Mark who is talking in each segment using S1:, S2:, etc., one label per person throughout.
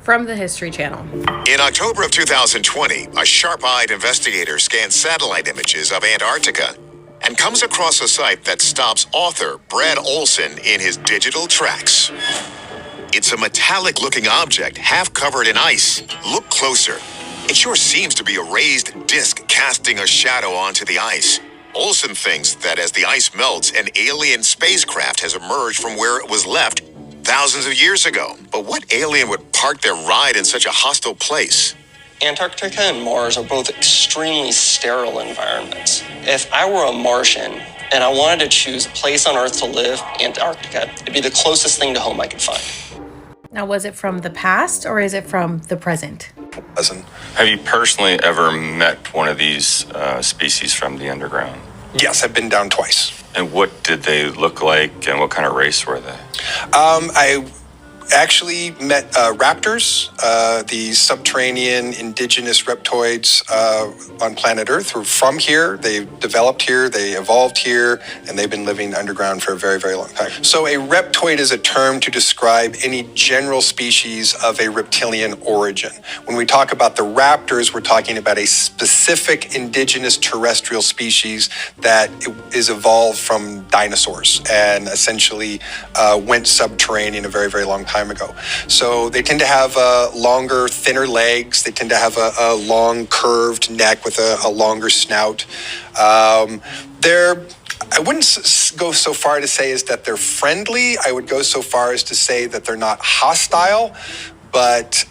S1: from the History Channel.
S2: In October of 2020, a sharp-eyed investigator scans satellite images of Antarctica and comes across a site that stops author Brad Olson in his digital tracks. It's a metallic-looking object half covered in ice. Look closer. It sure seems to be a raised disc casting a shadow onto the ice. Olson thinks that as the ice melts, an alien spacecraft has emerged from where it was left thousands of years ago. But what alien would park their ride in such a hostile place?
S3: Antarctica and Mars are both extremely sterile environments. If I were a Martian and I wanted to choose a place on Earth to live, Antarctica, it'd be the closest thing to home I could find.
S1: Now, was it from the past or is it from the present?
S4: Have you personally ever met one of these species from the underground?
S5: Yes, I've been down twice.
S4: And what did they look like and what kind of race were they?
S5: I actually met raptors, the subterranean indigenous reptoids on planet Earth who are from here. They developed here, they evolved here, and they've been living underground for a very, very long time. So a reptoid is a term to describe any general species of a reptilian origin. When we talk about the raptors, we're talking about a specific indigenous terrestrial species that is evolved from dinosaurs and essentially went subterranean a very, very long time ago. So they tend to have longer, thinner legs. They tend to have a long, curved neck with a longer snout. I wouldn't go so far to say is that they're friendly. I would go so far as to say that they're not hostile, but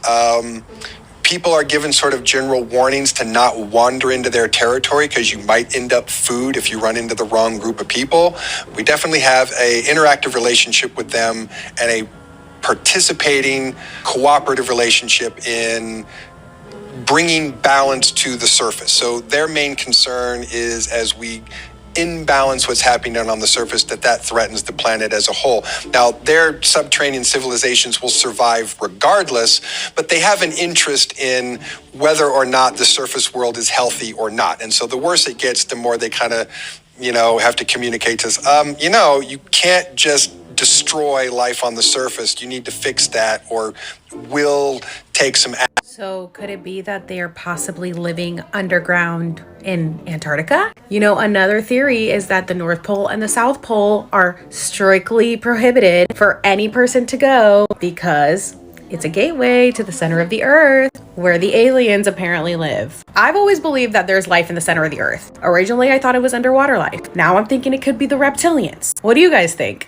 S5: people are given sort of general warnings to not wander into their territory because you might end up food if you run into the wrong group of people. We definitely have an interactive relationship with them and a participating, cooperative relationship in bringing balance to the surface. So their main concern is as we imbalance what's happening on the surface, that threatens the planet as a whole. Now, their subterranean civilizations will survive regardless, but they have an interest in whether or not the surface world is healthy or not. And so the worse it gets, the more they kind of, have to communicate to us, you can't just destroy life on the surface. You need to fix that or we'll take some action.
S1: So could it be that they are possibly living underground in Antarctica? Another theory is that the North Pole and the South Pole are strictly prohibited for any person to go because it's a gateway to the center of the Earth where the aliens apparently live. I've always believed that there's life in the center of the Earth. Originally, I thought it was underwater life. Now I'm thinking it could be the reptilians. What do you guys think?